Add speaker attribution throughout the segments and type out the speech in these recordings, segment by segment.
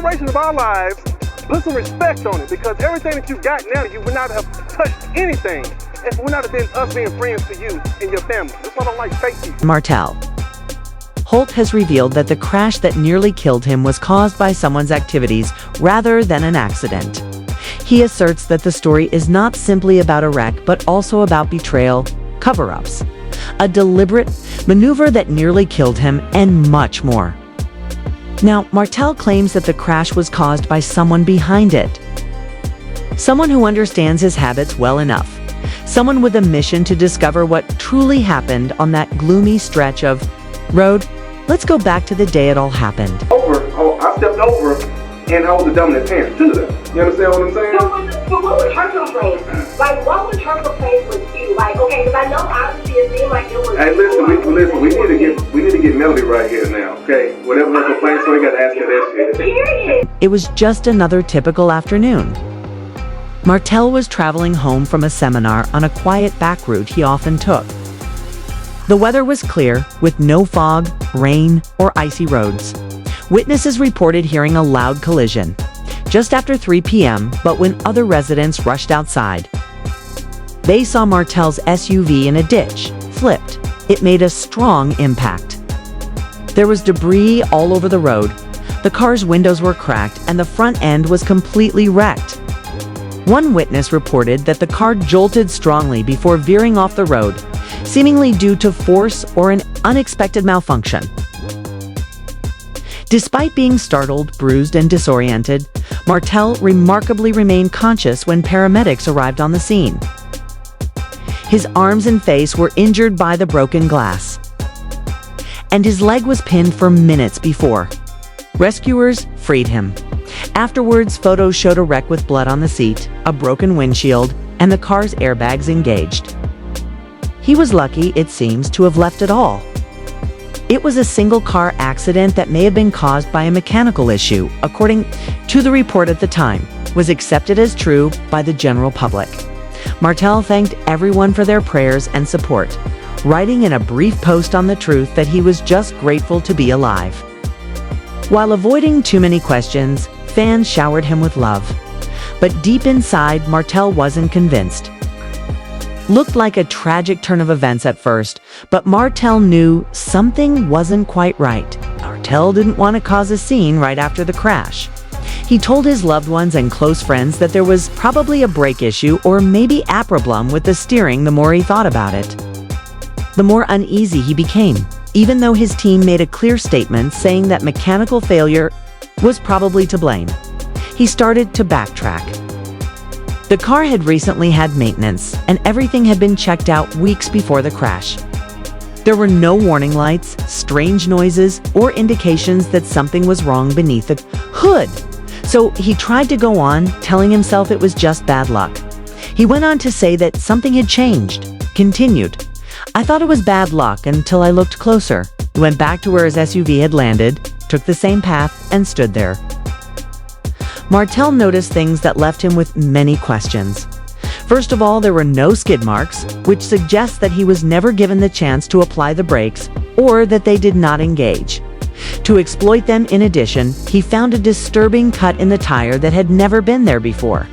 Speaker 1: Duration of our lives, put some respect on it, because everything that you got now, you would not have touched anything if it would not have been us being friends to you and your family. That's why I don't like fake people.
Speaker 2: Martell Holt has revealed that the crash that nearly killed him was caused by someone's activities rather than an accident. He asserts that the story is not simply about a wreck, but also about betrayal, cover-ups, a deliberate maneuver that nearly killed him, and much more. Now, Martell claims that the crash was caused by someone behind it. Someone who understands his habits well enough. Someone with a mission to discover what truly happened on that gloomy stretch of road. Let's go back to the day it all happened.
Speaker 1: I stepped over and I was the dominant parent to them. You understand what I'm saying?
Speaker 3: So what was her complaint? Like, what was her complaint with you? Like, okay, because I know obviously it seemed like it was...
Speaker 1: Hey, listen, we need to get Melody right here now, okay? Whatever her complaint, so we got to ask her that shit.
Speaker 3: Period.
Speaker 2: It was just another typical afternoon. Martell was traveling home from a seminar on a quiet back route he often took. The weather was clear, with no fog, rain, or icy roads. Witnesses reported hearing a loud collision just after 3 p.m., but when other residents rushed outside, they saw Martell's SUV in a ditch, flipped. It made a strong impact. There was debris all over the road. The car's windows were cracked and the front end was completely wrecked. One witness reported that the car jolted strongly before veering off the road, seemingly due to force or an unexpected malfunction. Despite being startled, bruised, and disoriented, Martell remarkably remained conscious when paramedics arrived on the scene. His arms and face were injured by the broken glass, and his leg was pinned for minutes before rescuers freed him. Afterwards, photos showed a wreck with blood on the seat, a broken windshield, and the car's airbags engaged. He was lucky, it seems, to have left at all. It was a single-car accident that may have been caused by a mechanical issue, according to the report at the time, was accepted as true by the general public. Martell thanked everyone for their prayers and support, writing in a brief post on the truth that he was just grateful to be alive. While avoiding too many questions, fans showered him with love. But deep inside, Martell wasn't convinced. Looked like a tragic turn of events at first, but Martell knew something wasn't quite right. Martell didn't want to cause a scene right after the crash. He told his loved ones and close friends that there was probably a brake issue or maybe a problem with the steering. The more he thought about it, the more uneasy he became, even though his team made a clear statement saying that mechanical failure was probably to blame. He started to backtrack. The car had recently had maintenance, and everything had been checked out weeks before the crash. There were no warning lights, strange noises, or indications that something was wrong beneath the hood. So he tried to go on, telling himself it was just bad luck. He went on to say that something had changed. Continued, "I thought it was bad luck until I looked closer." He went back to where his SUV had landed, took the same path, and stood there. Martell noticed things that left him with many questions. First of all, there were no skid marks, which suggests that he was never given the chance to apply the brakes or that they did not engage. To exploit them, in addition, he found a disturbing cut in the tire that had never been there before.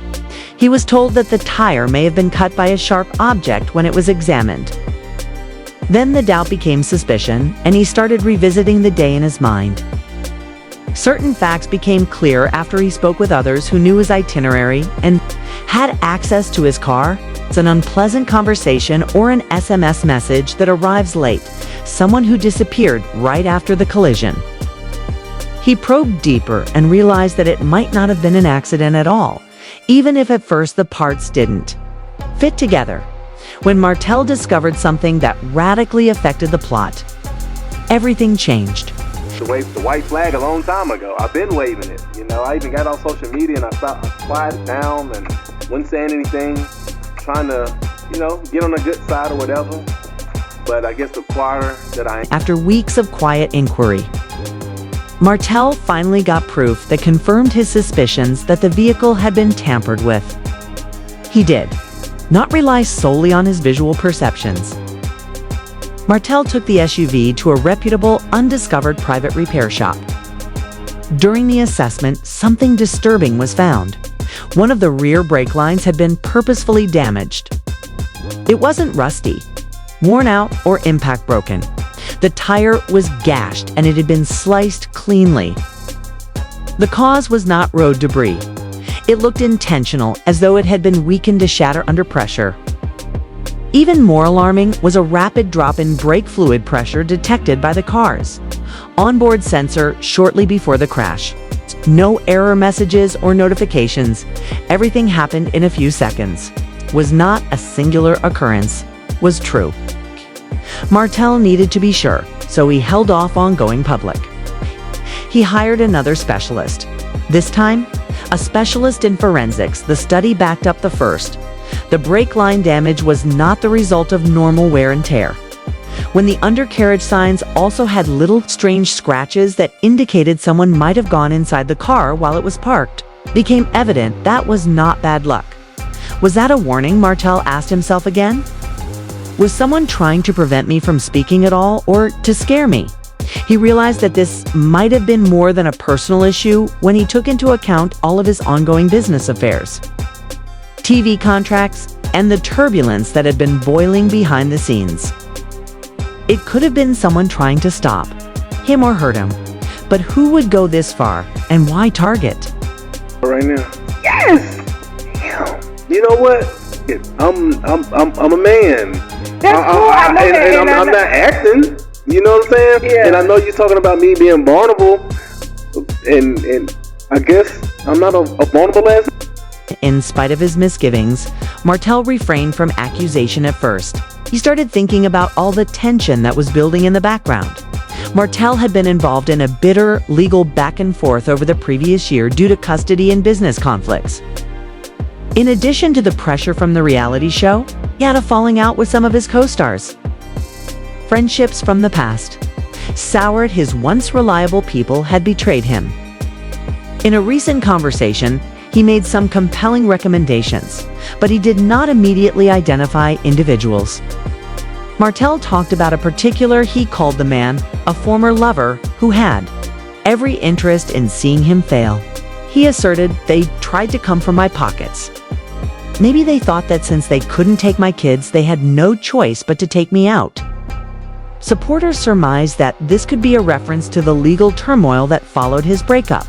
Speaker 2: He was told that the tire may have been cut by a sharp object when it was examined. Then the doubt became suspicion, and he started revisiting the day in his mind. Certain facts became clear after he spoke with others who knew his itinerary and had access to his car. It's an unpleasant conversation or an SMS message that arrives late, someone who disappeared right after the collision. He probed deeper and realized that it might not have been an accident at all, even if at first the parts didn't fit together. When Martell discovered something that radically affected the plot, everything changed.
Speaker 1: To wave the white flag a long time ago. I've been waving it. You know, I even got on social media and I quieted down and wasn't saying anything, trying to, get on the good side or whatever. But I guess the quieter that I am.
Speaker 2: After weeks of quiet inquiry, Martell finally got proof that confirmed his suspicions that the vehicle had been tampered with. He did not rely solely on his visual perceptions. Martell took the SUV to a reputable, undiscovered private repair shop. During the assessment, something disturbing was found. One of the rear brake lines had been purposefully damaged. It wasn't rusty, worn out, or impact broken. The tire was gashed and it had been sliced cleanly. The cause was not road debris. It looked intentional, as though it had been weakened to shatter under pressure. Even more alarming was a rapid drop in brake fluid pressure detected by the car's onboard sensor shortly before the crash. No error messages or notifications. Everything happened in a few seconds. Was not a singular occurrence. Was true. Martell needed to be sure, so he held off on going public. He hired another specialist. This time, a specialist in forensics. The study backed up the first. The brake line damage was not the result of normal wear and tear. When the undercarriage signs also had little strange scratches that indicated someone might have gone inside the car while it was parked, became evident that was not bad luck. Was that a warning, Martell asked himself again? Was someone trying to prevent me from speaking at all, or to scare me? He realized that this might have been more than a personal issue when he took into account all of his ongoing business affairs, TV contracts, and the turbulence that had been boiling behind the scenes. It could have been someone trying to stop him or hurt him. But who would go this far, and why Target?
Speaker 1: Right now. Yes! Damn. You know what? I'm a man.
Speaker 4: That's cool. I know that.
Speaker 1: And I'm not acting. You know what I'm saying?
Speaker 4: Yeah.
Speaker 1: And I know you're talking about me being vulnerable. And I guess I'm not a vulnerable ass.
Speaker 2: In spite of his misgivings, Martell refrained from accusation at first. He started thinking about all the tension that was building in the background. Martell had been involved in a bitter legal back and forth over the previous year due to custody and business conflicts. In addition to the pressure from the reality show, he had a falling out with some of his co-stars. Friendships from the past soured. His once reliable people had betrayed him. In a recent conversation, he made some compelling recommendations, but he did not immediately identify individuals. Martell talked about a particular he called the man, a former lover who had every interest in seeing him fail. He asserted they tried to come from my pockets. Maybe they thought that since they couldn't take my kids, they had no choice but to take me out. Supporters surmised that this could be a reference to the legal turmoil that followed his breakup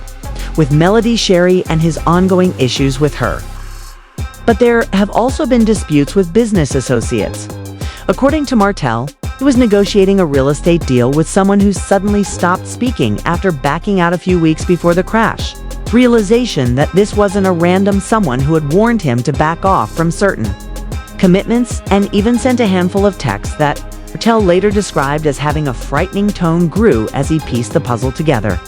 Speaker 2: with Melody Sherry and his ongoing issues with her. But there have also been disputes with business associates. According to Martell, he was negotiating a real estate deal with someone who suddenly stopped speaking after backing out a few weeks before the crash. Realization that this wasn't a random someone who had warned him to back off from certain commitments, and even sent a handful of texts that Martell later described as having a frightening tone grew as he pieced the puzzle together.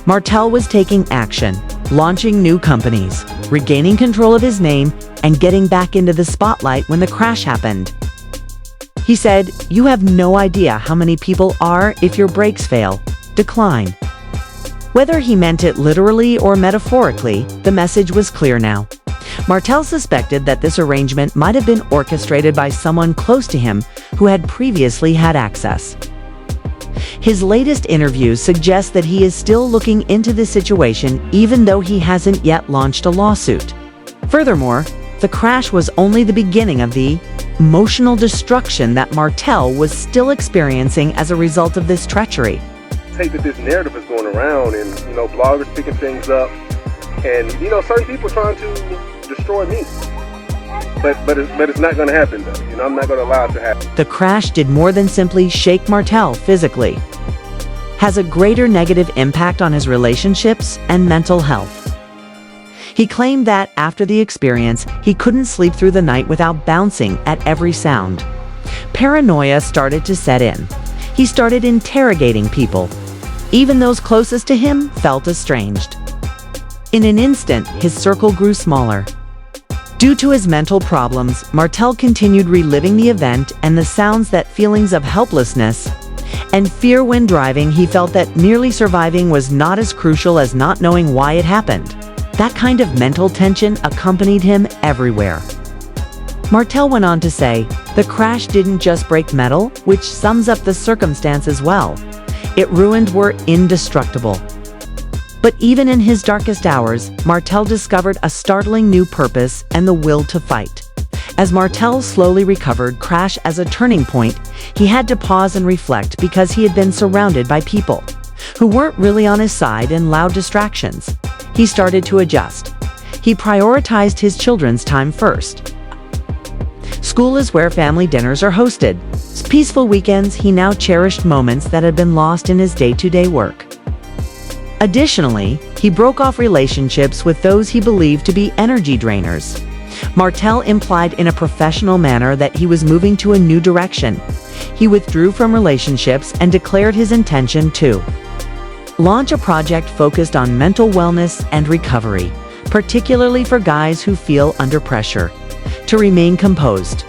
Speaker 2: Martell was taking action, launching new companies, regaining control of his name, and getting back into the spotlight when the crash happened. He said, "You have no idea how many people are, if your brakes fail, decline." Whether he meant it literally or metaphorically, the message was clear now. Martell suspected that this arrangement might have been orchestrated by someone close to him who had previously had access. His latest interviews suggest that he is still looking into the situation even though he hasn't yet launched a lawsuit. Furthermore, the crash was only the beginning of the emotional destruction that Martell was still experiencing as a result of this treachery.
Speaker 1: Take that this narrative is going around and, bloggers picking things up and, certain people trying to destroy me. But it's not going to happen, though. I'm not going to allow it to happen.
Speaker 2: The crash did more than simply shake Martell physically. Has a greater negative impact on his relationships and mental health. He claimed that after the experience, he couldn't sleep through the night without bouncing at every sound. Paranoia started to set in. He started interrogating people. Even those closest to him felt estranged. In an instant, his circle grew smaller. Due to his mental problems, Martell continued reliving the event and the sounds, that feelings of helplessness and fear when driving. He felt that merely surviving was not as crucial as not knowing why it happened. That kind of mental tension accompanied him everywhere. Martell went on to say, "The crash didn't just break metal," which sums up the circumstance as well. "It ruined were indestructible." But even in his darkest hours, Martell discovered a startling new purpose and the will to fight. As Martell slowly recovered crash as a turning point, he had to pause and reflect because he had been surrounded by people who weren't really on his side and loud distractions. He started to adjust. He prioritized his children's time first. School is where family dinners are hosted. Peaceful weekends, he now cherished moments that had been lost in his day-to-day work. Additionally, he broke off relationships with those he believed to be energy drainers. Martell implied in a professional manner that he was moving to a new direction. He withdrew from relationships and declared his intention to launch a project focused on mental wellness and recovery, particularly for guys who feel under pressure, to remain composed.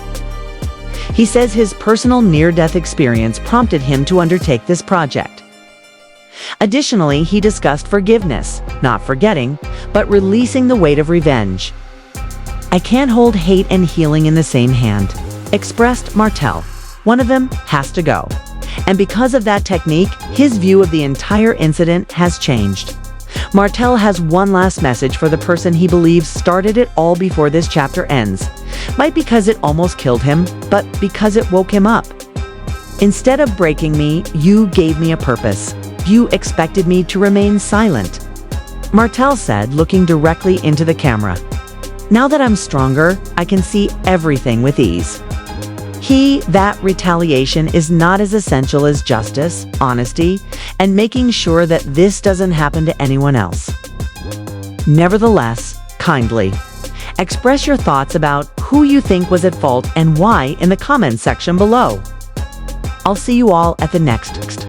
Speaker 2: He says his personal near-death experience prompted him to undertake this project. Additionally, he discussed forgiveness, not forgetting, but releasing the weight of revenge. "I can't hold hate and healing in the same hand," expressed Martell. "One of them has to go." And because of that technique, his view of the entire incident has changed. Martell has one last message for the person he believes started it all before this chapter ends. Might because it almost killed him, but because it woke him up. "Instead of breaking me, you gave me a purpose. You expected me to remain silent," Martell said, looking directly into the camera. "Now that I'm stronger, I can see everything with ease." That retaliation is not as essential as justice, honesty, and making sure that this doesn't happen to anyone else. Nevertheless, kindly express your thoughts about who you think was at fault and why in the comments section below. I'll see you all at the next.